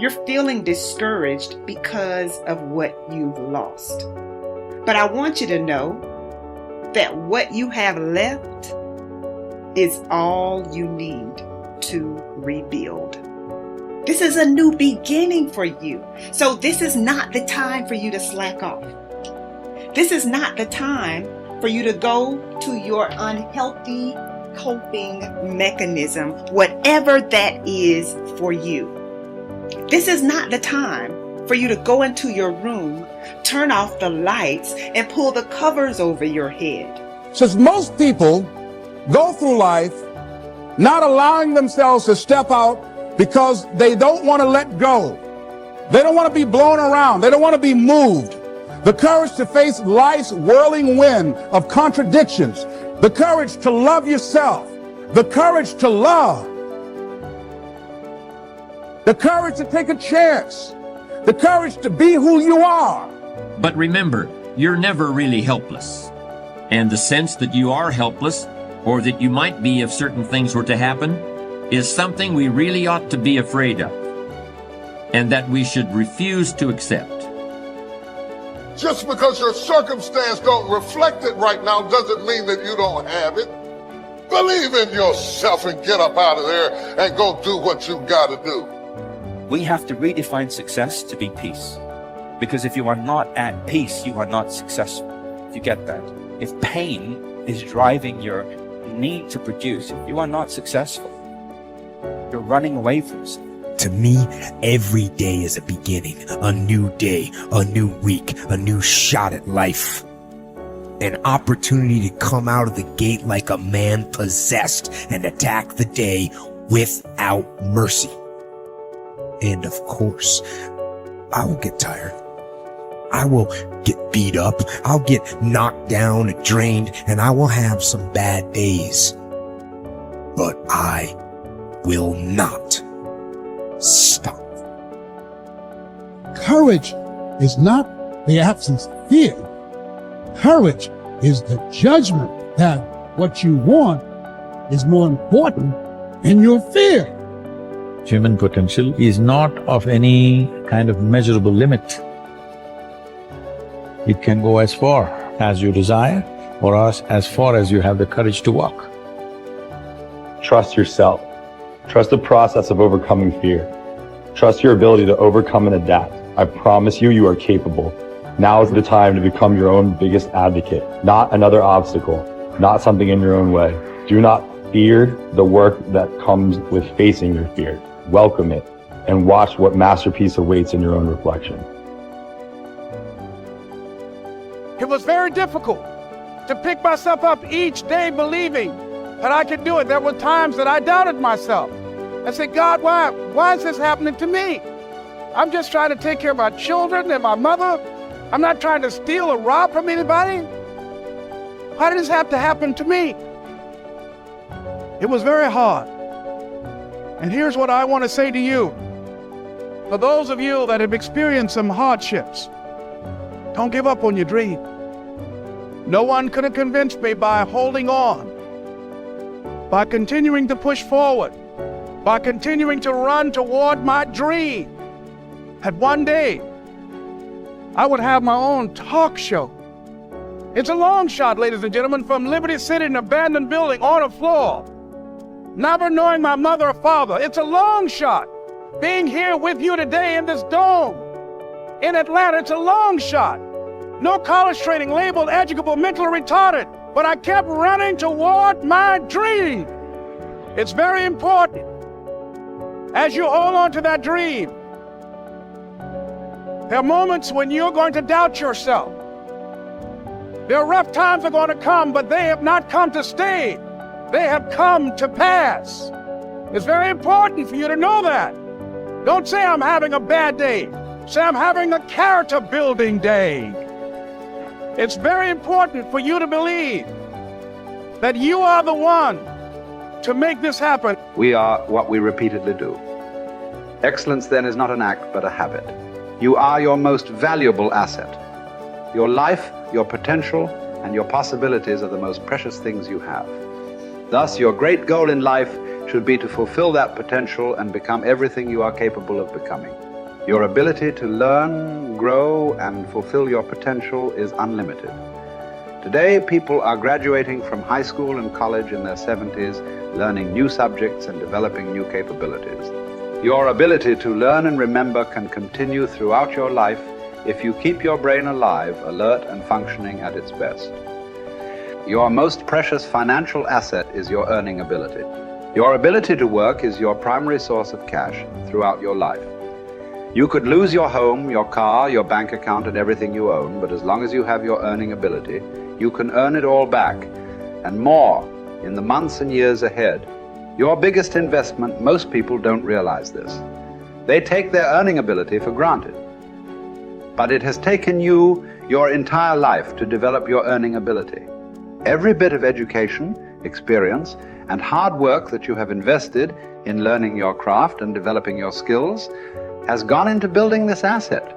You're feeling discouraged because of what you've lost. But I want you to know that what you have left is all you need to rebuild. This is a new beginning for you. So this is not the time for you to slack off. This is not the time for you to go to your unhealthy coping mechanism, whatever that is for you. This is not the time for you to go into your room, turn off the lights, and pull the covers over your head. Since most people go through life not allowing themselves to step out because they don't want to let go. They don't want to be blown around. They don't want to be moved. The courage to face life's whirling wind of contradictions. The courage to love yourself. The courage to love. The courage to take a chance. The courage to be who you are. But remember, you're never really helpless. And the sense that you are helpless, or that you might be if certain things were to happen, is something we really ought to be afraid of, and that we should refuse to accept. Just because your circumstance don't reflect it right now doesn't mean that you don't have it. Believe in yourself and get up out of there and go do what you gotta do. We have to redefine success to be peace. Because if you are not at peace, you are not successful. If you get that. If pain is driving your need to produce, if you are not successful, you're running away from something. To me, every day is a beginning, a new day, a new week, a new shot at life. An opportunity to come out of the gate like a man possessed and attack the day without mercy. And of course, I will get tired. I will get beat up. I'll get knocked down and drained, and I will have some bad days. But I will not stop. Courage is not the absence of fear. Courage is the judgment that what you want is more important than your fear. Human potential is not of any kind of measurable limit. It can go as far as you desire or as far as you have the courage to walk. Trust yourself. Trust the process of overcoming fear. Trust your ability to overcome and adapt. I promise you, you are capable. Now is the time to become your own biggest advocate, not another obstacle, not something in your own way. Do not fear the work that comes with facing your fear. Welcome it and watch what masterpiece awaits in your own reflection. It was very difficult to pick myself up each day believing that I could do it. There were times that I doubted myself. I said, God, why is this happening to me? I'm just trying to take care of my children and my mother. I'm not trying to steal or rob from anybody. Why did this have to happen to me? It was very hard. And here's what I want to say to you. For those of you that have experienced some hardships, don't give up on your dream. No one could have convinced me by holding on, by continuing to push forward, by continuing to run toward my dream, that one day I would have my own talk show. It's a long shot, ladies and gentlemen, from Liberty City, an abandoned building on a floor, never knowing my mother or father. It's a long shot. Being here with you today in this dome in Atlanta, it's a long shot. No college training, labeled educable, mentally retarded, but I kept running toward my dream. It's very important as you hold on to that dream. There are moments when you're going to doubt yourself. There are rough times that are going to come, but they have not come to stay. They have come to pass. It's very important for you to know that. Don't say I'm having a bad day. Say I'm having a character building day. It's very important for you to believe that you are the one to make this happen. We are what we repeatedly do. Excellence then is not an act, but a habit. You are your most valuable asset. Your life, your potential, and your possibilities are the most precious things you have. Thus, your great goal in life should be to fulfill that potential and become everything you are capable of becoming. Your ability to learn, grow, and fulfill your potential is unlimited. Today, people are graduating from high school and college in their 70s, learning new subjects and developing new capabilities. Your ability to learn and remember can continue throughout your life if you keep your brain alive, alert, and functioning at its best. Your most precious financial asset is your earning ability. Your ability to work is your primary source of cash throughout your life. You could lose your home, your car, your bank account, and everything you own, but as long as you have your earning ability, you can earn it all back, and more, in the months and years ahead. Your biggest investment, most people don't realize this. They take their earning ability for granted. But it has taken you your entire life to develop your earning ability. Every bit of education, experience, and hard work that you have invested in learning your craft and developing your skills has gone into building this asset.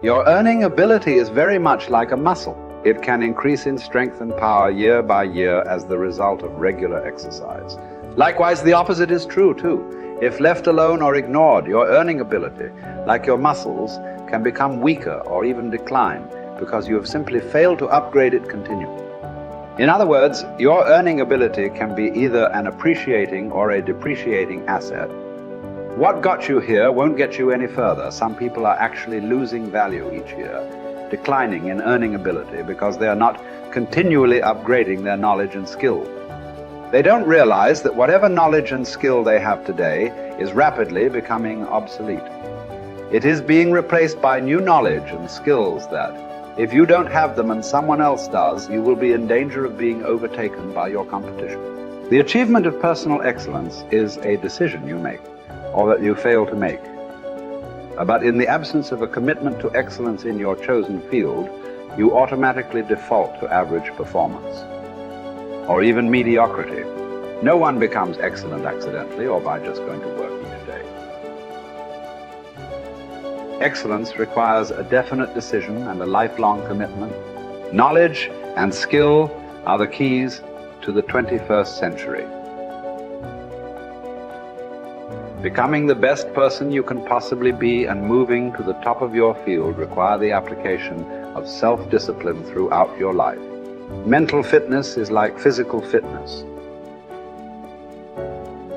Your earning ability is very much like a muscle. It can increase in strength and power year by year as the result of regular exercise. Likewise, the opposite is true too. If left alone or ignored, your earning ability, like your muscles, can become weaker or even decline because you have simply failed to upgrade it continually. In other words, your earning ability can be either an appreciating or a depreciating asset. What got you here won't get you any further. Some people are actually losing value each year, declining in earning ability because they are not continually upgrading their knowledge and skill. They don't realize that whatever knowledge and skill they have today is rapidly becoming obsolete. It is being replaced by new knowledge and skills that, if you don't have them and someone else does, you will be in danger of being overtaken by your competition. The achievement of personal excellence is a decision you make, or that you fail to make. But in the absence of a commitment to excellence in your chosen field, you automatically default to average performance, or even mediocrity. No one becomes excellent accidentally or by just going to work each day. Excellence requires a definite decision and a lifelong commitment. Knowledge and skill are the keys to the 21st century. Becoming the best person you can possibly be and moving to the top of your field require the application of self-discipline throughout your life. Mental fitness is like physical fitness.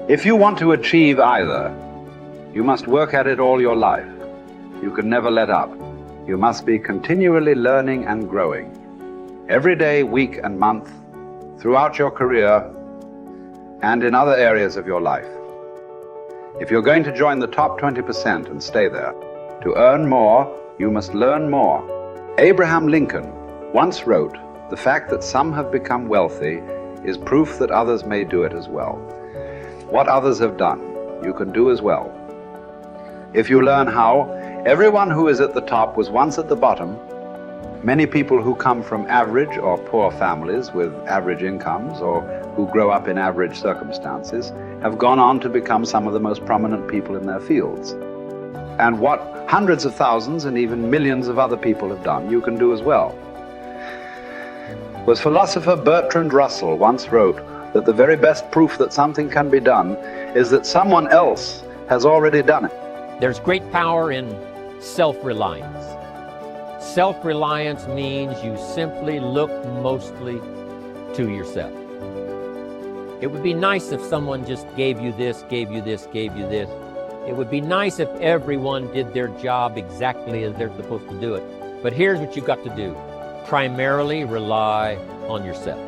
If you want to achieve either, you must work at it all your life. You can never let up. You must be continually learning and growing. Every day, week, and month, throughout your career, and in other areas of your life. If you're going to join the top 20% and stay there, to earn more, you must learn more. Abraham Lincoln once wrote, "The fact that some have become wealthy is proof that others may do it as well." What others have done, you can do as well. If you learn how, everyone who is at the top was once at the bottom. Many people who come from average or poor families with average incomes or who grow up in average circumstances have gone on to become some of the most prominent people in their fields. And what hundreds of thousands and even millions of other people have done, you can do as well. Was philosopher Bertrand Russell once wrote that the very best proof that something can be done is that someone else has already done it. There's great power in self-reliance. Self-reliance means you simply look mostly to yourself. It would be nice if someone just gave you this, gave you this, gave you this. It would be nice if everyone did their job exactly as they're supposed to do it. But here's what you've got to do. Primarily rely on yourself.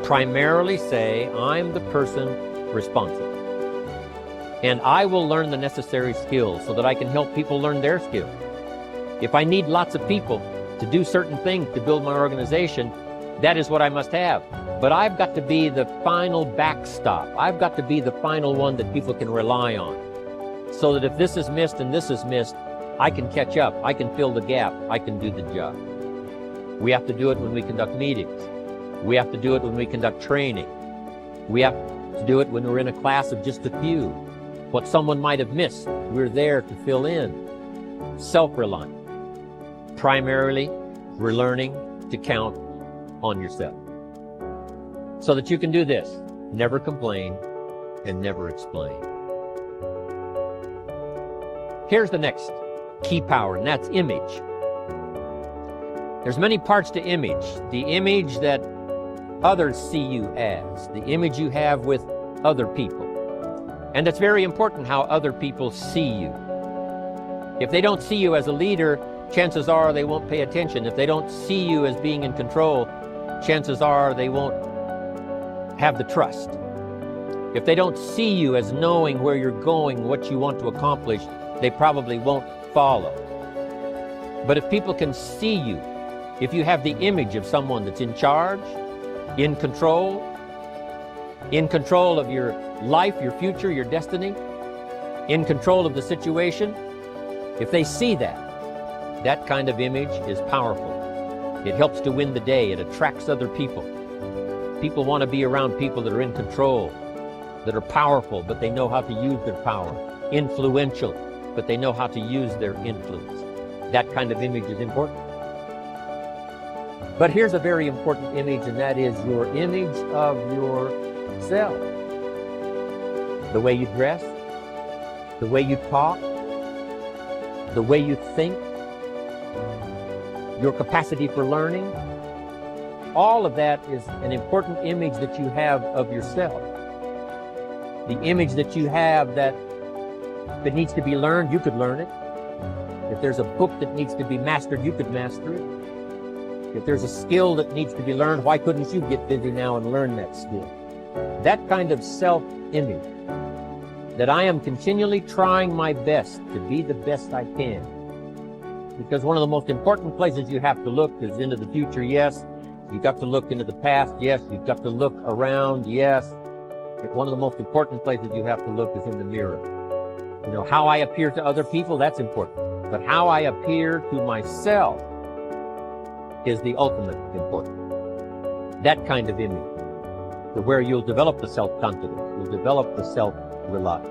Primarily say, I'm the person responsible. And I will learn the necessary skills so that I can help people learn their skills. If I need lots of people to do certain things to build my organization, that is what I must have. But I've got to be the final backstop. I've got to be the final one that people can rely on. So that if this is missed and this is missed, I can catch up, I can fill the gap, I can do the job. We have to do it when we conduct meetings. We have to do it when we conduct training. We have to do it when we're in a class of just a few. What someone might have missed, we're there to fill in. Self-reliant. Primarily, we're learning to count on yourself. So that you can do this, never complain and never explain. Here's the next key power, and that's image. There's many parts to image. The image that others see you as, the image you have with other people. And it's very important how other people see you. If they don't see you as a leader, chances are they won't pay attention. If they don't see you as being in control, chances are they won't have the trust. If they don't see you as knowing where you're going, what you want to accomplish, they probably won't follow. But if people can see you, if you have the image of someone that's in charge, in control of your life, your future, your destiny, in control of the situation, if they see that, that kind of image is powerful. It helps to win the day. It attracts other people. People want to be around people that are in control, that are powerful, but they know how to use their power. Influential, but they know how to use their influence. That kind of image is important. But here's a very important image, and that is your image of yourself. The way you dress, the way you talk, the way you think, your capacity for learning. All of that is an important image that you have of yourself. The image that you have that if it needs to be learned, you could learn it. If there's a book that needs to be mastered, you could master it. If there's a skill that needs to be learned, why couldn't you get busy now and learn that skill? That kind of self-image, that I am continually trying my best to be the best I can. Because one of the most important places you have to look is into the future, yes. You've got to look into the past, yes. You've got to look around, yes. But one of the most important places you have to look is in the mirror. You know, how I appear to other people, that's important. But how I appear to myself is the ultimate important. That kind of image, to where you'll develop the self-confidence, you'll develop the self-reliance.